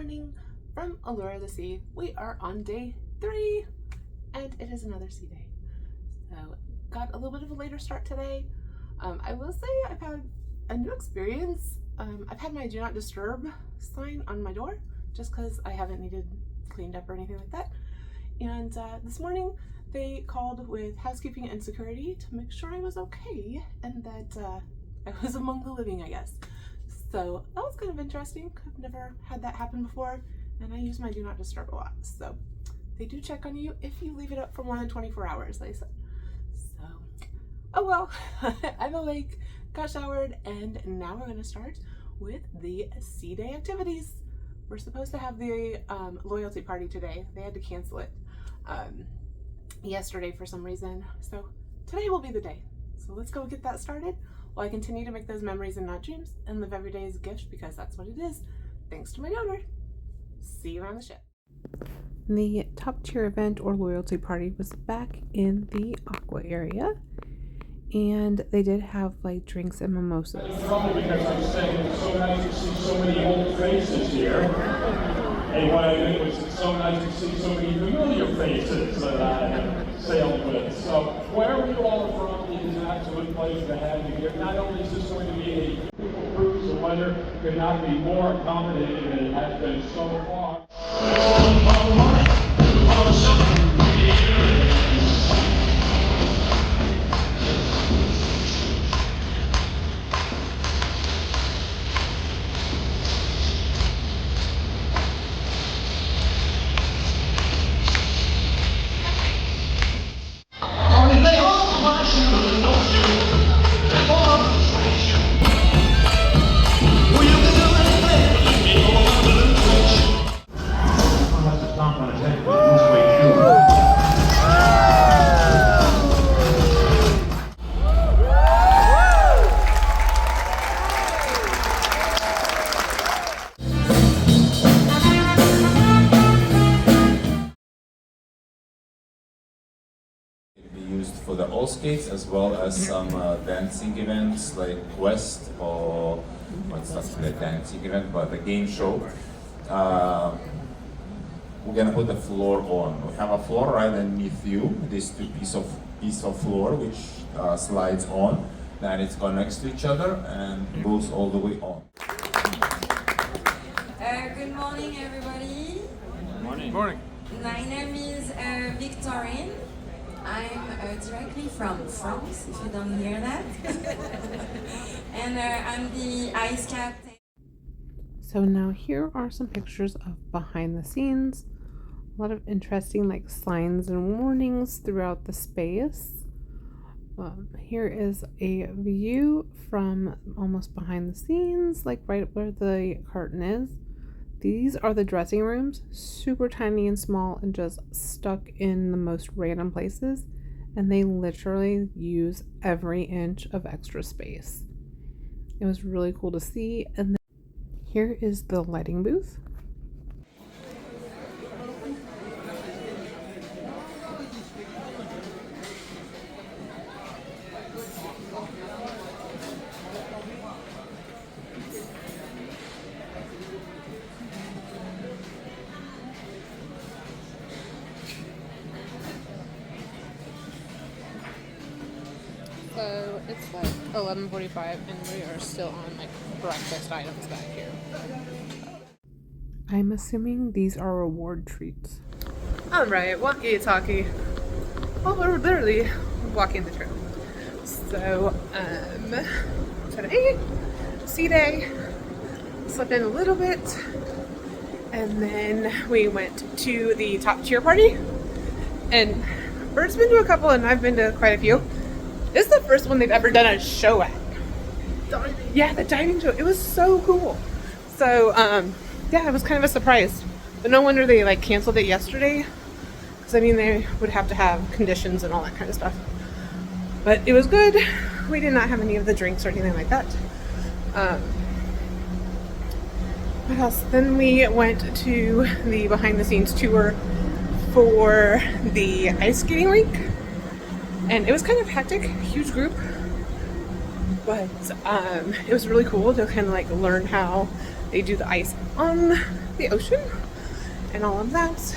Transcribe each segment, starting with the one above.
morning from Allure of the Sea. We are on day 3 and it is another sea day. So got a little bit of a later start today. I will say I've had a new experience. I've had my do not disturb sign on my door just because I haven't needed cleaned up or anything like that. And this morning they called with housekeeping and security to make sure I was okay and that I was among the living, I guess. So that was kind of interesting. I've never had that happen before, and I use my do not disturb a lot. So they do check on you if you leave it up for more than 24 hours, they said. So, oh well, I'm awake, got showered, and now we're gonna start with the sea day activities. We're supposed to have the loyalty party today. They had to cancel it yesterday for some reason. So today will be the day. So let's go get that started while I continue to make those memories and not dreams and live every day as a gift, because that's what it is, thanks to my donor. See you around the ship. The top tier event or loyalty party was back in the aqua area, and they did have like drinks and mimosas. Because I'm saying it's so nice to see so many old faces here. And what I think was it's so nice to see so many familiar faces that I have sailed with. So wherever you all are from, it is an absolute pleasure to have you here. Not only is this going to be a beautiful cruise, the weather could not be more accommodating than it has been so far. For the all skates, as well as some dancing events like Quest, or what's not the dancing event, but the game show. We're gonna put the floor on. We have a floor right underneath you. These two piece of floor which slides on. Then it connects to each other and goes all the way on. Good morning, everybody. Good morning. Morning. My name is Victorine. I'm directly from France, if you don't hear that. And I'm the ice captain. So now here are some pictures of behind the scenes. A lot of interesting like signs and warnings throughout the space. Here is a view from almost behind the scenes, like right where the curtain is. These are the dressing rooms, super tiny and small and just stuck in the most random places. And they literally use every inch of extra space. It was really cool to see. And then here is the lighting booth. So it's like 11:45 and we are still on like breakfast items back here. I'm assuming these are reward treats. Alright, walkie-talkie. Well, we're literally walking the trail. So, today, sea day, slept in a little bit, and then we went to the top tier party. And Bert's been to a couple and I've been to quite a few. This is the first one they've ever done a show at. Yeah, the diving show. It was so cool. So, yeah, it was kind of a surprise. But no wonder they like canceled it yesterday. Because I mean, they would have to have conditions and all that kind of stuff. But it was good. We did not have any of the drinks or anything like that. What else? Then we went to the behind the scenes tour for the ice skating rink. And it was kind of hectic, huge group, but it was really cool to kind of like learn how they do the ice on the ocean and all of that.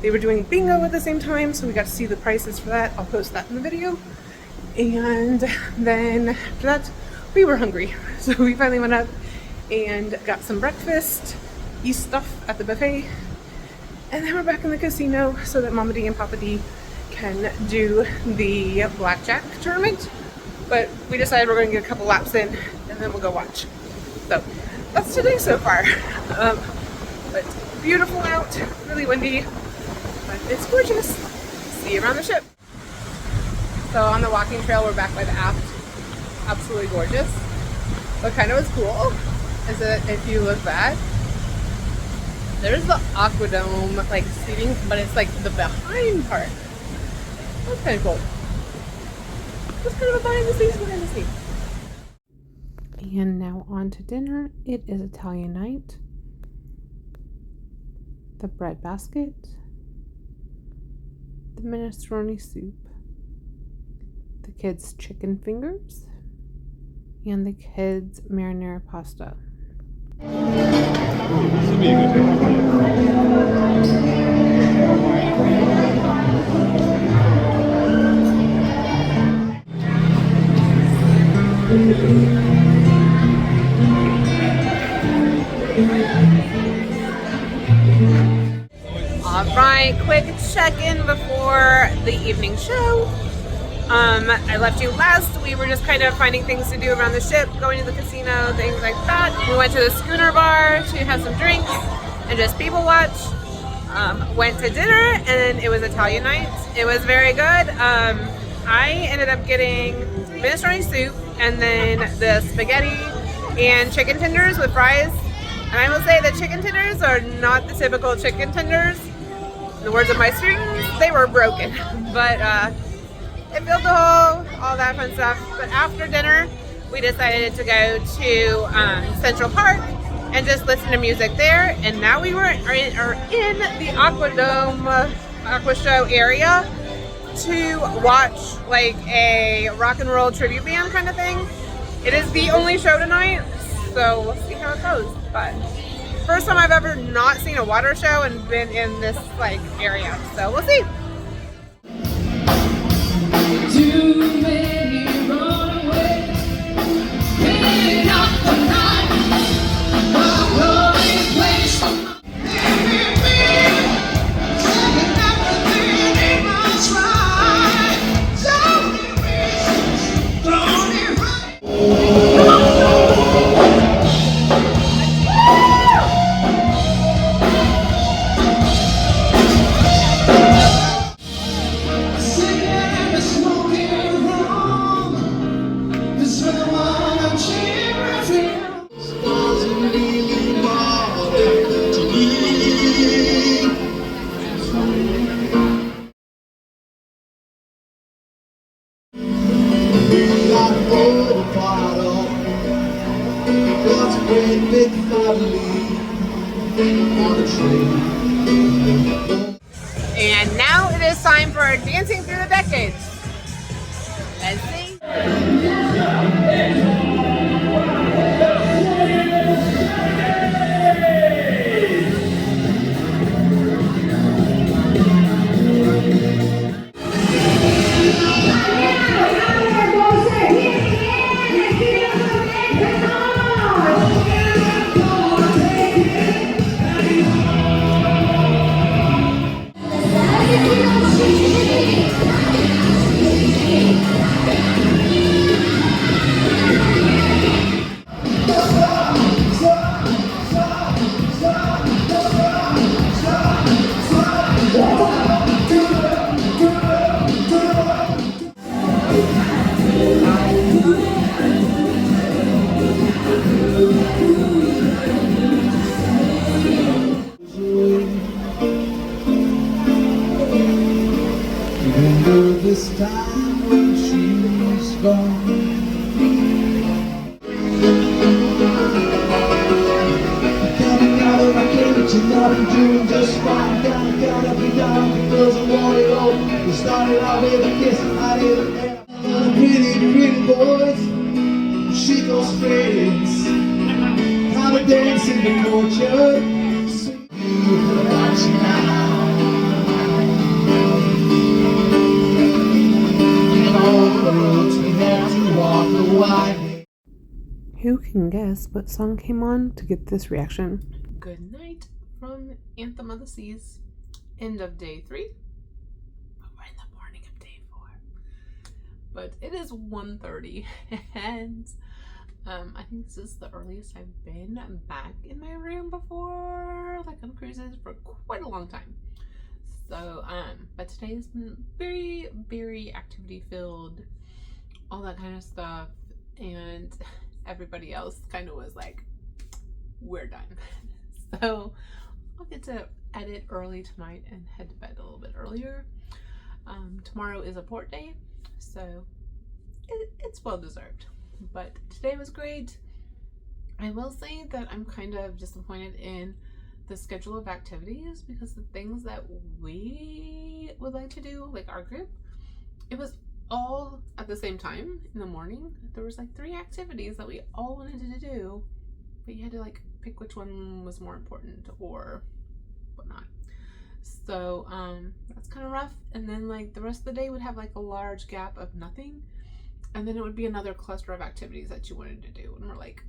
They were doing bingo at the same time, so we got to see the prices for that. I'll post that in the video. And then after that, we were hungry. So we finally went up and got some breakfast, eat stuff at the buffet. And then we're back in the casino so that Mama D and Papa D can do the blackjack tournament. But we decided we're going to get a couple laps in and then we'll go watch. So that's today so far. But beautiful out, really windy, but it's gorgeous. See you around the ship. So on the walking trail, we're back by the aft. Absolutely gorgeous. What kind of was cool is that if you look back, there's the aquadome like seating, but it's like the behind part. That's kind of cool. It's kind of a behind the scenes. And now on to dinner. It is Italian night. The bread basket, the minestrone soup, the kids' chicken fingers, and the kids' marinara pasta. This will be a good Alright, quick check-in before the evening show. I left you last. We were just kind of finding things to do around the ship, going to the casino, things like that. We went to the schooner bar to have some drinks and just people watch. Went to dinner and it was Italian night. It was very good. I ended up getting minestrone soup and then the spaghetti and chicken tenders with fries. And I will say that chicken tenders are not the typical chicken tenders. In the words of my students, they were broken. But it filled the hole, all that fun stuff. But after dinner, we decided to go to Central Park and just listen to music there. And now we are in the Aquadome Aqua Show area to watch like a rock and roll tribute band kind of thing. It is the only show tonight, so we'll see how it goes. But first time I've ever not seen a water show and been in this like area, so we'll see. Too many run away, picking up the night, a lonely place. Taking everything in my stride, so many reasons, thrown it right. And now it is time for Dancing Through the Decades. Let's see. This time when she's gone, coming out of my cage and I'll be doing just fine. Gotta be down because I want it all. We started out with a kiss, I didn't have pretty voice. She goes face. wanna dance in the orchard. So you watch now. And all the roads we have to walk the wide. Who can guess what song came on to get this reaction? Good Night from Anthem of the Seas. End of day 3. But we're in the morning of day 4. But it is 1:30 and I think this is the earliest I've been back in my room before, like on cruises, for quite a long time. So, but today has been very, very activity filled, all that kind of stuff, and everybody else kind of was like, we're done. So I'll get to edit early tonight and head to bed a little bit earlier. Tomorrow is a port day, so it's well deserved. But today was great. I will say that I'm kind of disappointed in the schedule of activities, because the things that we would like to do, like our group, it was all at the same time in the morning. There was like 3 activities that we all wanted to do, but you had to like pick which one was more important or whatnot. So that's kind of rough. And then like the rest of the day would have like a large gap of nothing, and then it would be another cluster of activities that you wanted to do, and we're like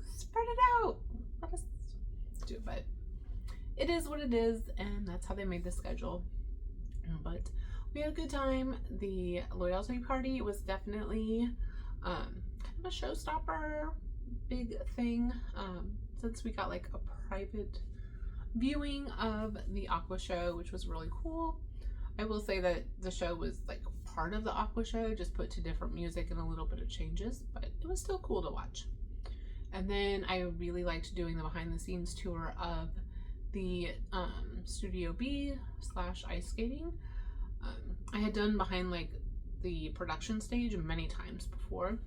spread it out, let us do it. But it is what it is, and that's how they made the schedule. But we had a good time. The loyalty party was definitely kind of a showstopper, big thing, since we got like a private viewing of the Aqua show, which was really cool. I will say that the show was like part of the Aqua show, just put to different music and a little bit of changes, but it was still cool to watch. And then I really liked doing the behind the scenes tour of the Studio B / ice skating. I had done behind like the production stage many times before,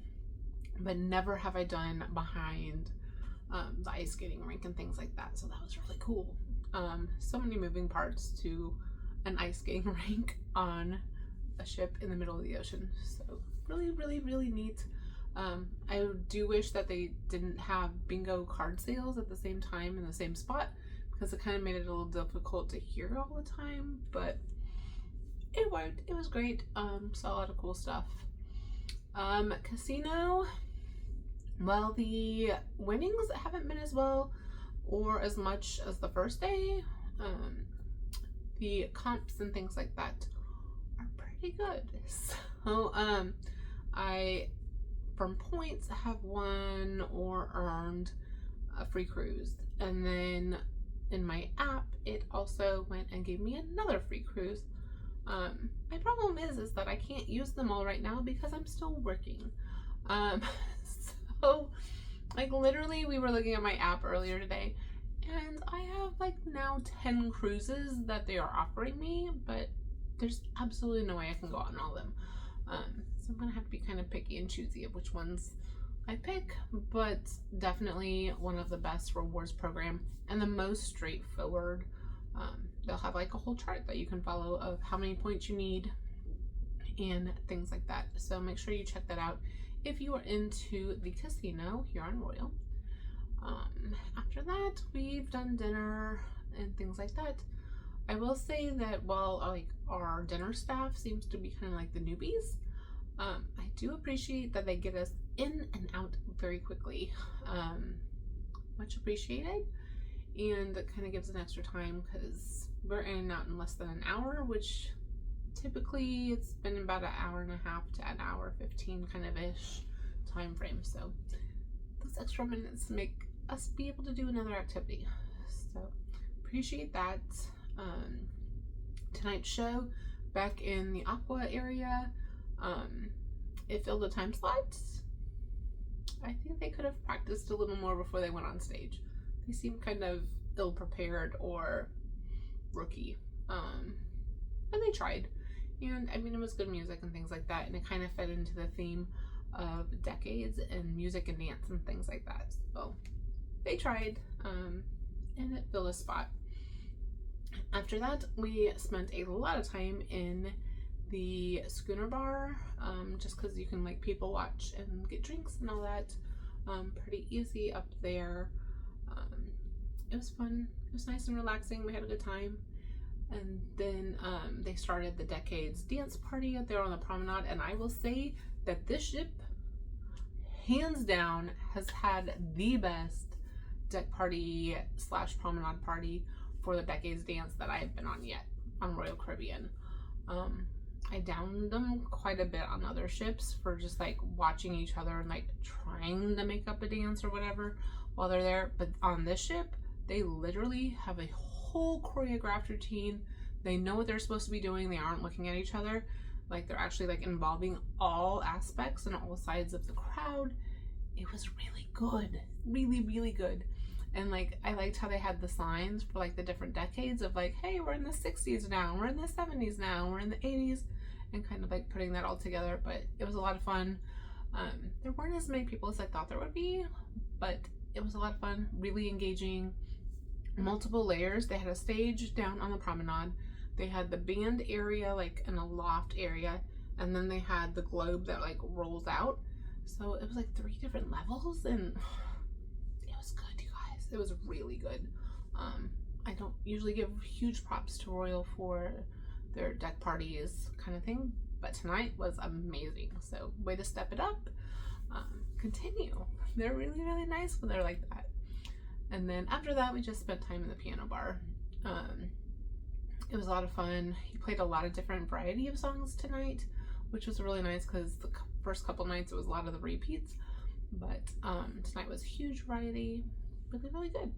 but never have I done behind the ice skating rink and things like that. So that was really cool. So many moving parts to an ice skating rink on a ship in the middle of the ocean. So really, really, really neat. I do wish that they didn't have bingo card sales at the same time in the same spot, because it kind of made it a little difficult to hear all the time, but it worked. It was great. Saw a lot of cool stuff. Casino, well, the winnings haven't been as well or as much as the first day. The comps and things like that are pretty good. So I, from points, have won or earned a free cruise, and then in my app it also went and gave me another free cruise. My problem is that I can't use them all right now because I'm still working. So like literally we were looking at my app earlier today, and I have like now 10 cruises that they are offering me, but there's absolutely no way I can go on all of them. So I'm gonna have to be kind of picky and choosy of which ones I pick, but definitely one of the best rewards program and the most straightforward. They'll have like a whole chart that you can follow of how many points you need and things like that. So make sure you check that out if you are into the casino here on Royal. After that, we've done dinner and things like that. I will say that while like our dinner staff seems to be kind of like the newbies, I do appreciate that they get us in and out very quickly. Much appreciated, and it kind of gives an extra time because we're in and out in less than an hour, which typically it's been about an hour and a half to an hour 15 kind of ish time frame. So those extra minutes make us be able to do another activity. So appreciate that. Tonight's show back in the Aqua area, it filled the time slots. I think they could have practiced a little more before they went on stage. They seemed kind of ill-prepared or rookie, but they tried, and I mean it was good music and things like that, and it kind of fed into the theme of decades and music and dance and things like that. So they tried, and it filled a spot. After that, we spent a lot of time in the schooner bar, just because you can like people watch and get drinks and all that. Pretty easy up there. It was fun. It was nice and relaxing. We had a good time. And then they started the Decades dance party out there on the promenade. And I will say that this ship, hands down, has had the best deck party / promenade party for the Decades dance that I have been on yet on Royal Caribbean. I downed them quite a bit on other ships for just like watching each other and like trying to make up a dance or whatever while they're there. But on this ship, they literally have a whole choreographed routine. They know what they're supposed to be doing. They aren't looking at each other. Like they're actually like involving all aspects and all sides of the crowd. It was really good. Really, really good. And like I liked how they had the signs for like the different decades of like, hey, we're in the 60s now, we're in the 70s now, we're in the 80s, and kind of like putting that all together. But it was a lot of fun. There weren't as many people as I thought there would be, but it was a lot of fun, really engaging. Multiple layers. They had a stage down on the promenade. They had the band area like in a loft area, and then they had the globe that like rolls out. So it was like 3 different levels, and it was good, you guys. It was really good. I don't usually give huge props to Royal for their deck parties kind of thing, but tonight was amazing. So way to step it up. Continue. They're really, really nice when they're like that. And then after that, we just spent time in the piano bar. It was a lot of fun. He played a lot of different variety of songs tonight, which was really nice because the first couple nights it was a lot of the repeats. But tonight was huge variety. Really, really good.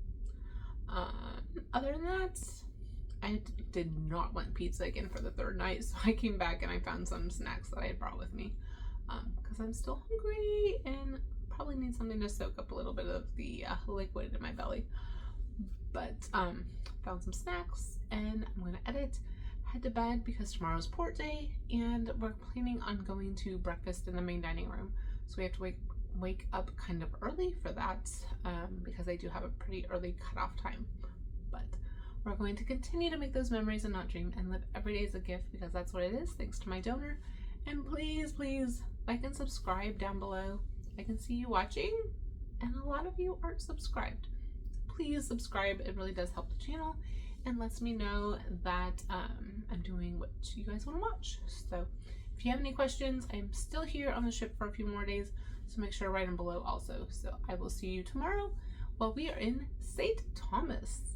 Other than that, I did not want pizza again for the 3rd night, so I came back and I found some snacks that I had brought with me because I'm still hungry and probably need something to soak up a little bit of the liquid in my belly. But found some snacks, and I'm gonna head to bed because tomorrow's port day, and we're planning on going to breakfast in the main dining room, so we have to wake up kind of early for that because I do have a pretty early cutoff time. But we're going to continue to make those memories and not dream and live every day as a gift, because that's what it is, thanks to my donor. And please like and subscribe down below. I can see you watching, and a lot of you aren't subscribed. Please subscribe. It really does help the channel and lets me know that I'm doing what you guys want to watch. So if you have any questions, I'm still here on the ship for a few more days, so make sure to write them below also. So I will see you tomorrow while we are in St. Thomas.